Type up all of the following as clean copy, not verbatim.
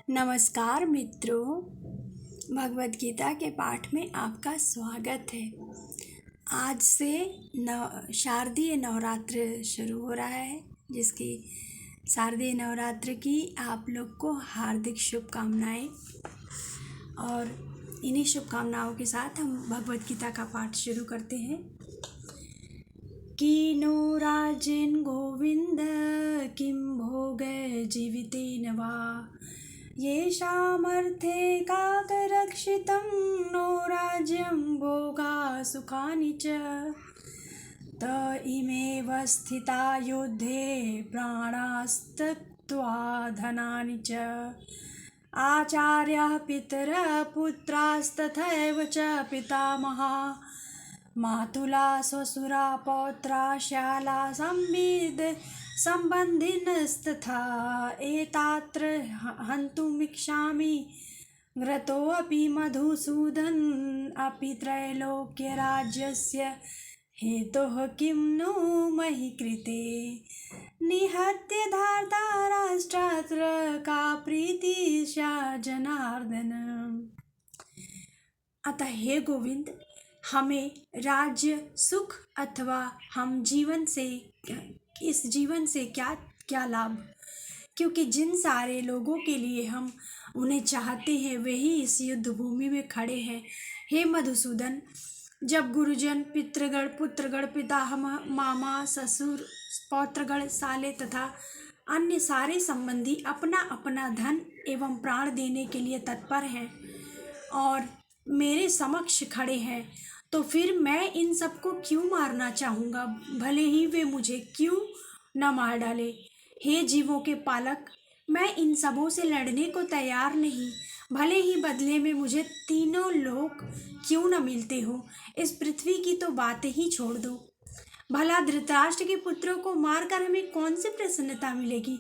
नमस्कार मित्रों, भगवद गीता के पाठ में आपका स्वागत है। आज से शारदीय नवरात्र शुरू हो रहा है, जिसकी शारदीय नवरात्र की आप लोग को हार्दिक शुभकामनाएं। और इन्हीं शुभकामनाओं के साथ हम भगवद गीता का पाठ शुरू करते हैं। कीनो राजेन गोविंद किं भोग जीवितेन वा येषामर्थे काकरक्षितं नो राज्यं भोगा सुखानि च त इमेव स्थिता युद्धे प्राणास्तक्त्वा धनानि च आचार्याः पितरः पुत्रास्तथैव च पितामहा मातुला स्वसुरा पौत्रा श्याला सम्बन्धिनस्तथा एतात्र हन्तुमिच्छामि घ्रतोऽपि मधुसूदन अपि त्रैलोक्यराज्यस्य हेतोः किं नु महि कृते निहत्य धार्ता राष्ट्रात्र का प्रीतिशा जनार्दन। अतः हे गोविंद, हमें राज्य सुख अथवा हम इस जीवन से क्या लाभ, क्योंकि जिन सारे लोगों के लिए हम उन्हें चाहते हैं वे ही इस युद्ध भूमि में खड़े हैं। हे मधुसूदन, जब गुरुजन, पितृगण, पुत्रगण, पितामह, मामा, ससुर, पौत्रगण, साले तथा अन्य सारे संबंधी अपना अपना धन एवं प्राण देने के लिए तत्पर हैं और मेरे समक्ष खड़े हैं, तो फिर मैं इन सबको क्यों मारना चाहूँगा, भले ही वे मुझे क्यों न मार डाले। हे जीवों के पालक, मैं इन सबों से लड़ने को तैयार नहीं, भले ही बदले में मुझे तीनों लोक क्यों न मिलते हो। इस पृथ्वी की तो बातें ही छोड़ दो। भला धृतराष्ट्र के पुत्रों को मारकर हमें कौन सी प्रसन्नता मिलेगी।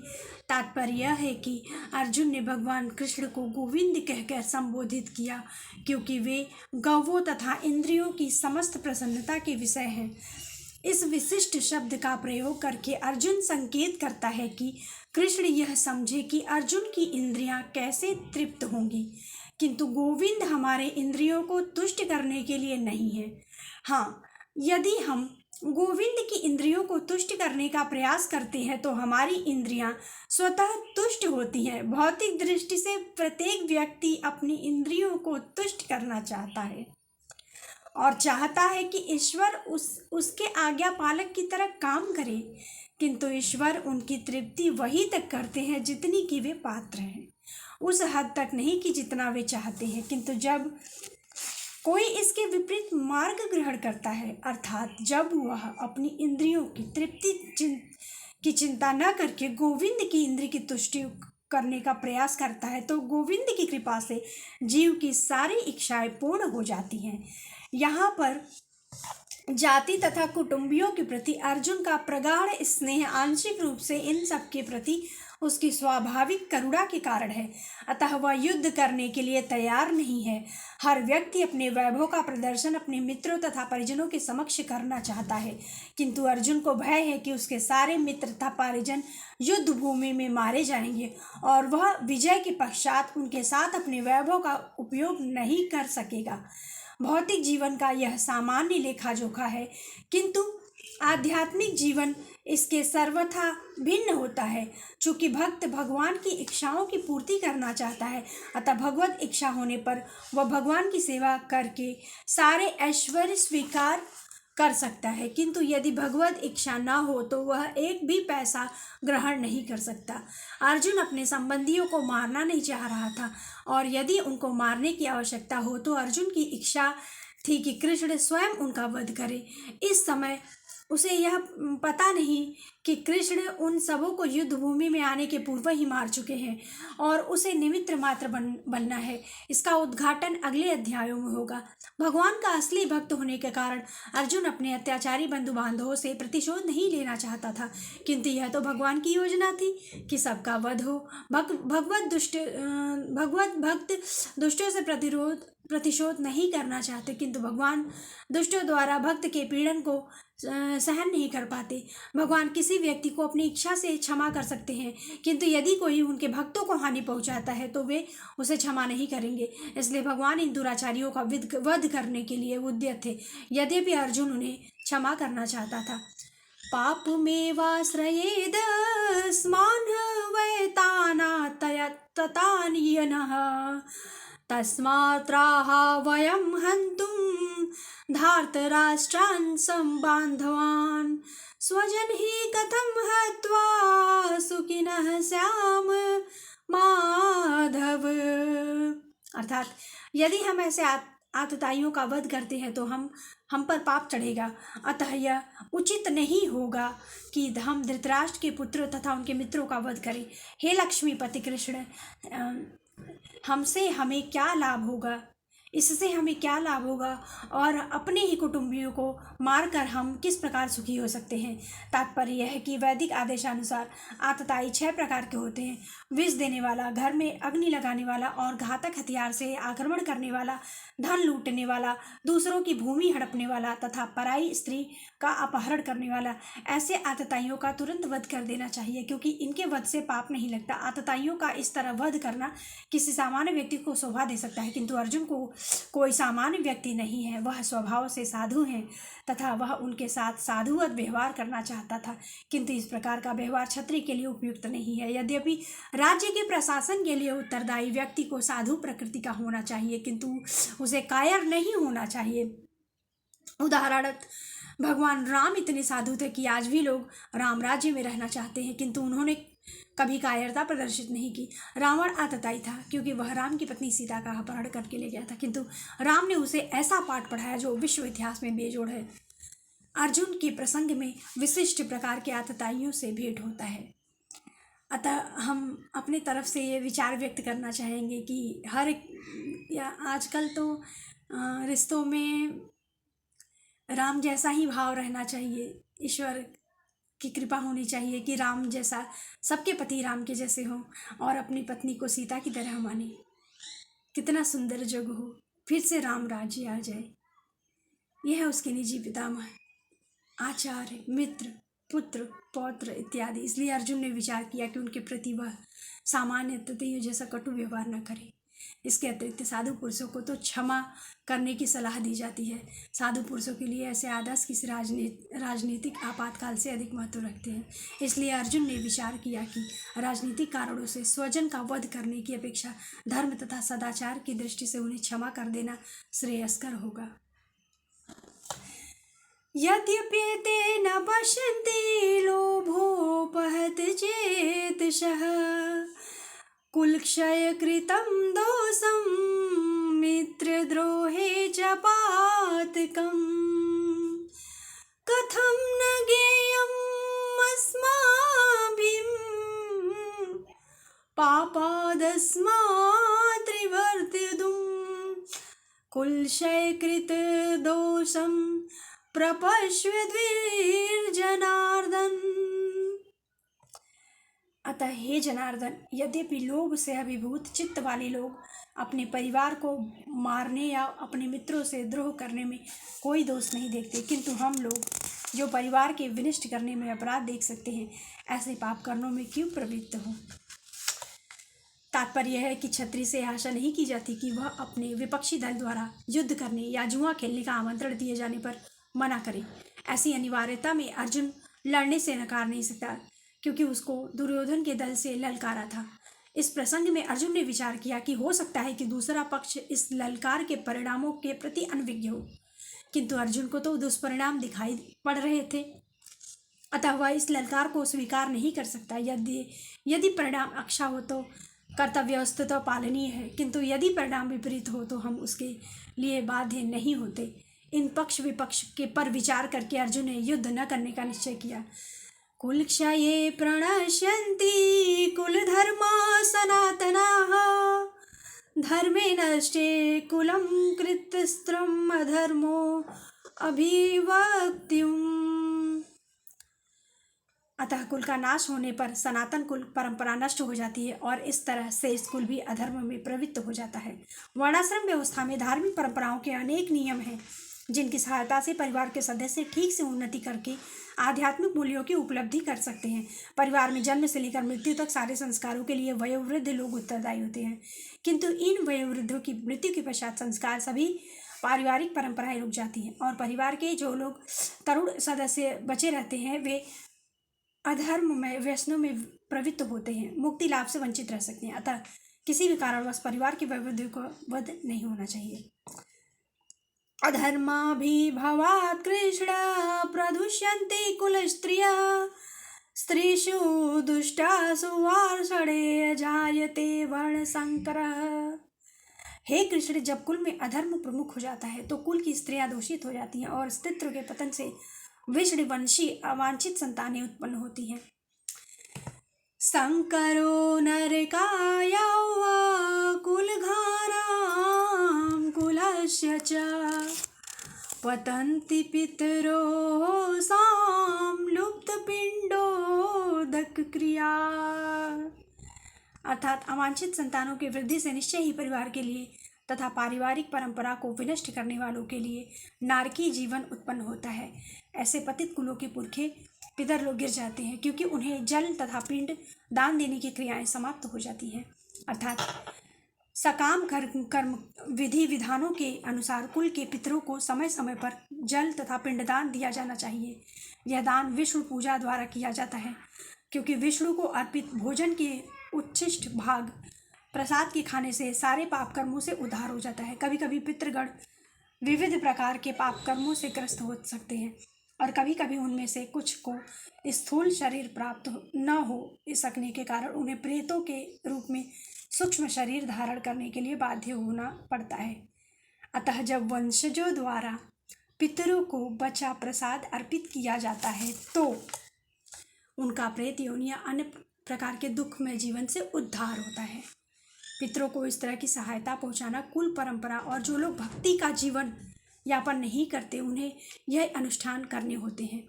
तात्पर्य यह है कि अर्जुन ने भगवान कृष्ण को गोविंद कहकर संबोधित किया, क्योंकि वे गौवों तथा इंद्रियों की समस्त प्रसन्नता के विषय हैं। इस विशिष्ट शब्द का प्रयोग करके अर्जुन संकेत करता है कि कृष्ण यह समझे कि अर्जुन की इंद्रियां कैसे तृप्त होंगी, किंतु गोविंद हमारे इंद्रियों को तुष्ट करने के लिए नहीं है। हाँ, यदि हम गोविंद की इंद्रियों को तुष्ट करने का प्रयास करते हैं तो हमारी इंद्रियां स्वतः तुष्ट होती हैं। भौतिक दृष्टि से प्रत्येक व्यक्ति अपनी इंद्रियों को तुष्ट करना चाहता है और चाहता है कि ईश्वर उसके आज्ञा पालक की तरह काम करे, किंतु ईश्वर उनकी तृप्ति वही तक करते हैं जितनी की वे पात्र हैं, उस हद तक नहीं कि जितना वे चाहते हैं। किंतु जब कोई इसके विपरीत मार्ग ग्रहण करता है, अर्थात जब वह अपनी इंद्रियों की तृप्ति की चिंता न करके गोविंद की इंद्रिय की तुष्टि करने का प्रयास करता है, तो गोविंद की कृपा से जीव की सारी इच्छाएं पूर्ण हो जाती हैं। यहाँ पर जाति तथा कुटुंबियों के प्रति अर्जुन का प्रगाढ़ स्नेह आंशिक रूप से इन सब के प्रति उसकी स्वाभाविक करुणा के कारण है। अतः वह युद्ध करने के लिए तैयार नहीं है। हर व्यक्ति अपने वैभव का प्रदर्शन अपने मित्रों तथा परिजनों के समक्ष करना चाहता है, किंतु अर्जुन को भय है कि उसके सारे मित्र तथा परिजन युद्ध भूमि में मारे जाएंगे और वह विजय के पश्चात उनके साथ अपने वैभव का उपयोग नहीं कर सकेगा। भौतिक जीवन का यह सामान्य लेखा जोखा है, किंतु आध्यात्मिक जीवन इसके सर्वथा भिन्न होता है। चूँकि भक्त भगवान की इच्छाओं की पूर्ति करना चाहता है, अतः भगवत इच्छा होने पर वह भगवान की सेवा करके सारे ऐश्वर्य स्वीकार कर सकता है, किंतु यदि भगवत इच्छा न हो तो वह एक भी पैसा ग्रहण नहीं कर सकता। अर्जुन अपने संबंधियों को मारना नहीं चाह रहा था, और यदि उनको मारने की आवश्यकता हो तो अर्जुन की इच्छा थी कि कृष्ण स्वयं उनका वध करे। इस समय उसे यह पता नहीं कि कृष्ण उन सबों को युद्ध भूमि में आने के पूर्व ही मार चुके हैं और उसे निमित्त मात्र बनना है। इसका उद्घाटन अगले अध्यायों में होगा। भगवान का असली भक्त होने के कारण अर्जुन अपने अत्याचारी बंधु बांधवों से प्रतिशोध नहीं लेना चाहता था, किंतु यह तो भगवान की योजना थी कि सबका वध हो। भगवत भक्त दुष्टों से प्रतिशोध नहीं करना चाहते, किंतु भगवान दुष्टों द्वारा भक्त के पीड़न को सहन नहीं कर पाते। भगवान किसी व्यक्ति को अपनी इच्छा से क्षमा कर सकते हैं, किंतु यदि कोई उनके भक्तों को हानि पहुंचाता है तो वे उसे क्षमा नहीं करेंगे। इसलिए भगवान इन दुराचारियों का वध करने के लिए उद्यत थे। यद्यपि अर्जुन उन्हें क्षमा करना चाहता था। पापमेवाश्रयेद स्मान् वैतानातयततान्यनः तस्मात्राह वयं हन्तुं धार्तराष्ट्रान् सम्बान्धवान् स्वजन ही कथं हत्वा सुखिनः स्याम माधव। अर्थात यदि हम ऐसे आतताइयों का वध करते हैं तो हम पर पाप चढ़ेगा। अतः यह उचित नहीं होगा कि हम धृतराष्ट्र के पुत्रों तथा उनके मित्रों का वध करें। हे लक्ष्मीपति कृष्ण, हमसे हमें क्या लाभ होगा, इससे हमें क्या लाभ होगा, और अपने ही कुटुंबियों को मारकर हम किस प्रकार सुखी हो सकते हैं। तात्पर्य यह है कि वैदिक आदेशानुसार आतताई 6 प्रकार के होते हैं। विष देने वाला, घर में अग्नि लगाने वाला और घातक हथियार से आक्रमण करने वाला, धन लूटने वाला, दूसरों की भूमि हड़पने वाला तथा पराई स्त्री का अपहरण करने वाला। ऐसे आतताइयों का तुरंत वध कर देना चाहिए, क्योंकि इनके वध से पाप नहीं लगता। आतताइयों का इस तरह वध करना किसी सामान्य व्यक्ति को शोभा दे सकता है, किंतु अर्जुन को कोई सामान्य व्यक्ति नहीं है। वह स्वभाव से साधु हैं तथा वह उनके साथ साधुवत व्यवहार करना चाहता था, किंतु इस प्रकार का व्यवहार क्षत्रिय के लिए उपयुक्त नहीं है। यद्यपि राज्य के प्रशासन के लिए उत्तरदायी व्यक्ति को साधु प्रकृति का होना चाहिए, किंतु उसे कायर नहीं होना चाहिए। उदाहरणार्थ, भगवान राम इतने साधु थे कि आज भी लोग राम राज्य में रहना चाहते हैं, किंतु उन्होंने कभी कायरता प्रदर्शित नहीं की। रावण आतताई था, क्योंकि वह राम की पत्नी सीता का अपहरण करके ले गया था, किंतु राम ने उसे ऐसा पाठ पढ़ाया जो विश्व इतिहास में बेजोड़ है। अर्जुन के प्रसंग में विशिष्ट प्रकार के आतताइयों से भेंट होता है। अतः हम अपने तरफ से ये विचार व्यक्त करना चाहेंगे कि आजकल तो रिश्तों में राम जैसा ही भाव रहना चाहिए। ईश्वर की कृपा होनी चाहिए कि राम जैसा सबके पति राम के जैसे हों और अपनी पत्नी को सीता की तरह माने। कितना सुंदर युग हो, फिर से राम राज्य आ जाए। यह है उसके निजी पितामह, आचार्य, मित्र, पुत्र, पौत्र इत्यादि। इसलिए अर्जुन ने विचार किया कि उनके प्रति वह सामान्य अतिथियों जैसा कटु व्यवहार न करे। इसके अतिरिक्त साधु पुरुषों को तो क्षमा करने की सलाह दी जाती है। साधु पुरुषों के लिए ऐसे आदर्श किसी राजनीतिक आपातकाल से अधिक महत्व रखते हैं। इसलिए अर्जुन ने विचार किया कि राजनीतिक कारणों से स्वजन का वध करने की अपेक्षा धर्म तथा सदाचार की दृष्टि से उन्हें क्षमा कर देना श्रेयस्कर होगा। यद्यप्येते न पश्यन्ति लोभोपहत चेतसः कुलक्षय कृतं दोषं मित्रद्रोहे च पातकम् कथं न ज्ञेयम् अस्माभिः पापादस्मात् त्रिवर्तितुं कुलक्षय कृत दोषं प्रपश्यद्वीर जनार्दन। अतः हे जनार्दन, यद्यपि लोभ से अभिभूत चित्त वाले लोग अपने परिवार को मारने या अपने मित्रों से द्रोह करने में कोई दोष नहीं देखते, किंतु हम लोग जो परिवार के विनष्ट करने में अपराध देख सकते हैं, ऐसे पाप कर्मों में क्यों प्रवृत्त हो। तात्पर्य यह है कि क्षत्रिय से आशा नहीं की जाती कि वह अपने विपक्षी दल द्वारा युद्ध करने या जुआ खेलने का आमंत्रण दिए जाने पर मना करे। ऐसी अनिवार्यता में अर्जुन लड़ने से नकार नहीं सकता, क्योंकि उसको दुर्योधन के दल से ललकारा था। इस प्रसंग में अर्जुन ने विचार किया कि हो सकता है कि दूसरा पक्ष इस ललकार के परिणामों के प्रति अनभिज्ञ हो, किंतु अर्जुन को तो दुष्परिणाम दिखाई पड़ रहे थे। अतः वह इस ललकार को स्वीकार नहीं कर सकता। यदि परिणाम अच्छा हो तो कर्तव्यस्त तो पालनीय है, किंतु यदि परिणाम विपरीत हो तो हम उसके लिए बाध्य नहीं होते। इन पक्ष विपक्ष के पर विचार करके अर्जुन ने युद्ध न करने का निश्चय किया। कुलक्षये प्रणश्यन्ति कुलधर्मा सनातनाः धर्मे नष्टे कुलं कृतस्त्रम् अधर्मो अभिव्यक्त्युम्। अतः कुल का नाश होने पर सनातन कुल परंपरा नष्ट हो जाती है और इस तरह से इस कुल भी अधर्म में प्रवृत्त हो जाता है। वर्णाश्रम व्यवस्था में धार्मिक परंपराओं के अनेक नियम हैं जिनकी सहायता से परिवार के सदस्य ठीक से उन्नति करके आध्यात्मिक मूल्यों की उपलब्धि कर सकते हैं। परिवार में जन्म से लेकर मृत्यु तक सारे संस्कारों के लिए वयोवृद्ध लोग उत्तरदायी होते हैं, किंतु इन वयोवृद्धों की मृत्यु के पश्चात संस्कार सभी पारिवारिक परंपराएं रुक जाती हैं और परिवार के जो लोग तरुण सदस्य बचे रहते हैं वे अधर्म में व्यसनों में प्रवृत्त होते हैं, मुक्ति लाभ से वंचित रह सकते हैं। अतः किसी भी कारणवश परिवार की वयोवृद्धि को वध नहीं होना चाहिए। अधर्माभिभवात् कृष्ण प्रदुष्यन्ति कुलस्त्रियः स्त्रीषु दुष्टासु वार्षणे जायते वर्णसंकरः। हे कृष्ण, जब कुल में अधर्म प्रमुख हो जाता है तो कुल की स्त्रियां दूषित हो जाती हैं और स्त्रीत्व के पतन से विषवंशी अवांछित संतानें उत्पन्न होती हैं। संकरो नरकाया कुलघानां कुलस्य च पतन्ति पितरो लुप्तपिंडोदक क्रिया। अर्थात अवांछित संतानों की वृद्धि से निश्चय ही परिवार के लिए तथा पारिवारिक परंपरा को विनष्ट करने वालों के लिए नारकीय जीवन उत्पन्न होता है। ऐसे पतित कुलों के पुरखे पितर लोग गिर जाते हैं क्योंकि उन्हें जल तथा पिंड दान देने की क्रियाएं समाप्त हो जाती हैं। अर्थात सकाम कर्म विधि विधानों के अनुसार कुल के पितरों को समय समय पर जल तथा पिंडदान दिया जाना चाहिए। यह दान विष्णु पूजा द्वारा किया जाता है क्योंकि विष्णु को अर्पित भोजन के उच्छिष्ट भाग प्रसाद के खाने से सारे पाप कर्मों से उद्धार हो जाता है। कभी कभी पितृगण विविध प्रकार के पाप कर्मों से ग्रस्त हो सकते हैं और कभी कभी उनमें से कुछ को स्थूल शरीर प्राप्त न हो सकने के कारण उन्हें प्रेतों के रूप में सूक्ष्म शरीर धारण करने के लिए बाध्य होना पड़ता है। अतः जब वंशजों द्वारा पितरों को बचा प्रसाद अर्पित किया जाता है तो उनका प्रेत योनि या अन्य प्रकार के दुख में जीवन से उद्धार होता है। पितरों को इस तरह की सहायता पहुंचाना कुल परंपरा और जो लोग भक्ति का जीवन यापन नहीं करते उन्हें यह अनुष्ठान करने होते हैं।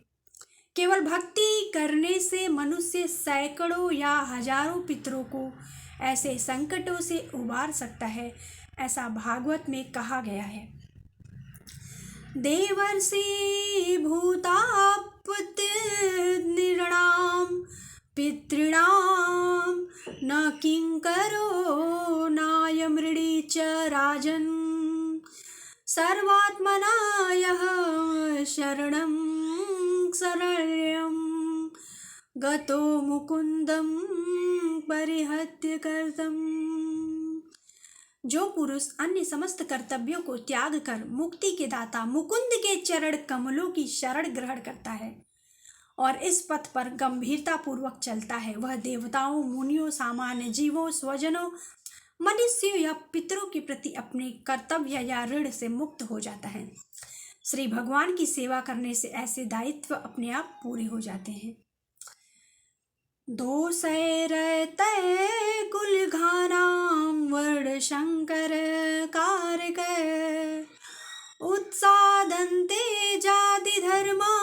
केवल भक्ति करने से मनुष्य सैकड़ों या हजारों पितरों को ऐसे संकटों से उबार सकता है, ऐसा भागवत में कहा गया है। देवर्षि भूतापति निर्णाम पितॄणां न किंकरो नाय मृडी च राजन् सर्वात्मना यः शरणं शरण्यं गतो मुकुंदं परिहत्य कर्तम्। जो पुरुष अन्य समस्त कर्तव्यों को त्याग कर मुक्ति के दाता मुकुंद के चरण कमलों की शरण ग्रहण करता है और इस पथ पर गंभीरता पूर्वक चलता है, वह देवताओं, मुनियों, सामान्य जीवों, स्वजनों, मनुष्यों या पितरों के प्रति अपने कर्तव्य या ऋण से मुक्त हो जाता है। श्री भगवान की सेवा करने से ऐसे दायित्व अपने आप पूरे हो जाते हैं। दोषैरतै कुलघानां वर्णशंकर कारक उत्सादन्ते जाति धर्मा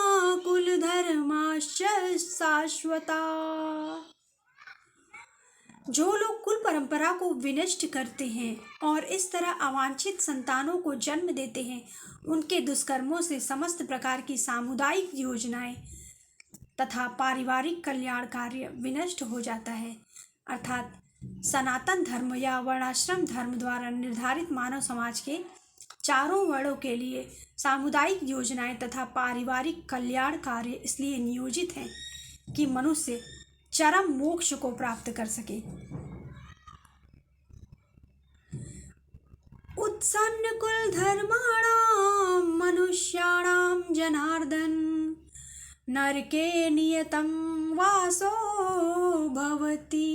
कुल धर्माश्च शाश्वता। जो लोग कुल परंपरा को विनष्ट करते हैं और इस तरह अवांछित संतानों को जन्म देते हैं उनके दुष्कर्मों से समस्त प्रकार की सामुदायिक योजनाएं तथा पारिवारिक कल्याण कार्य विनष्ट हो जाता है। अर्थात सनातन धर्म या वर्णाश्रम धर्म द्वारा निर्धारित मानव समाज के चारों वर्णों के लिए सामुदायिक योजनाएं तथा पारिवारिक कल्याण कार्य इसलिए नियोजित हैं कि मनुष्य चरम मोक्ष को प्राप्त कर सके। उत्सन्न कुल धर्माणां मनुष्याणां जनार्दन नरके नियतं वासो भवति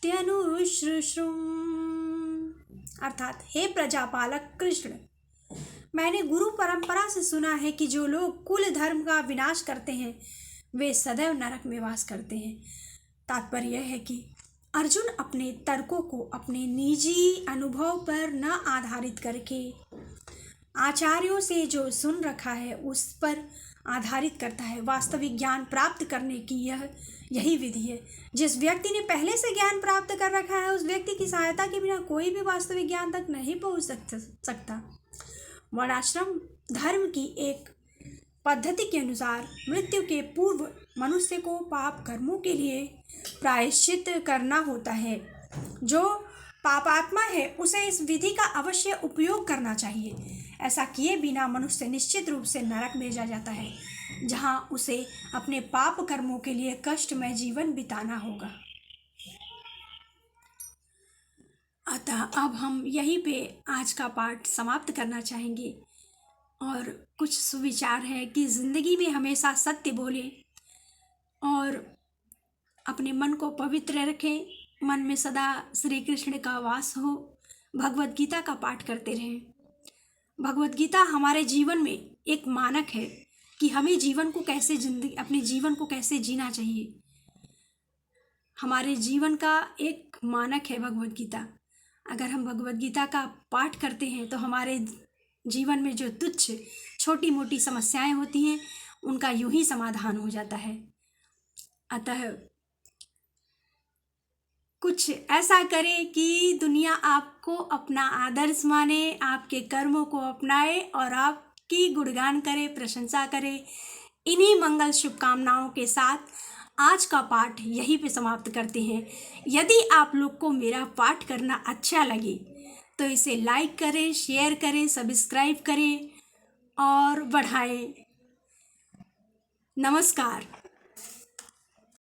त्यनुश्रुश्रुम। अर्थात हे प्रजापालक कृष्ण, मैंने गुरु परंपरा से सुना है कि जो लोग कुल धर्म का विनाश करते हैं वे सदैव नरक में वास करते हैं। तात्पर्य यह है कि अर्जुन अपने तर्कों को अपने निजी अनुभव पर न आधारित करके आचार्यों से जो सुन रखा है उस पर आधारित करता है। वास्तविक ज्ञान प्राप्त करने की यही विधि है। जिस व्यक्ति ने पहले से ज्ञान प्राप्त कर रखा है, उस व्यक्ति की सहायता के बिना कोई भी वास्तविक ज्ञान तक नहीं पहुंच सकता। वर्णाश्रम धर्म की एक पद्धति के अनुसार मृत्यु के पूर्व मनुष्य को पाप कर्मों के लिए प्रायश्चित करना होता है। जो पापात्मा है उसे इस विधि का अवश्य उपयोग करना चाहिए। ऐसा किए बिना मनुष्य निश्चित रूप से नरक भेजा जाता है, जहां उसे अपने पाप कर्मों के लिए कष्टमय जीवन बिताना होगा। अतः अब हम यहीं पे आज का पाठ समाप्त करना चाहेंगे और कुछ सुविचार है कि ज़िंदगी में हमेशा सत्य बोलें और अपने मन को पवित्र रखें, मन में सदा श्री कृष्ण का वास हो, भगवत गीता का पाठ करते रहें। भगवत गीता हमारे जीवन में एक मानक है कि हमें अपने जीवन को कैसे जीना चाहिए। हमारे जीवन का एक मानक है भगवत गीता। अगर हम भगवत गीता का पाठ करते हैं तो हमारे जीवन में जो तुच्छ छोटी मोटी समस्याएं होती हैं उनका यूं ही समाधान हो जाता है। अतः कुछ ऐसा करें कि दुनिया आपको अपना आदर्श माने, आपके कर्मों को अपनाए और आपकी गुणगान करे, प्रशंसा करे। इन्हीं मंगल शुभकामनाओं के साथ आज का पाठ यहीं पे समाप्त करते हैं। यदि आप लोग को मेरा पाठ करना अच्छा लगे तो इसे लाइक करें, शेयर करें, सब्सक्राइब करें और बढ़ाएं। नमस्कार।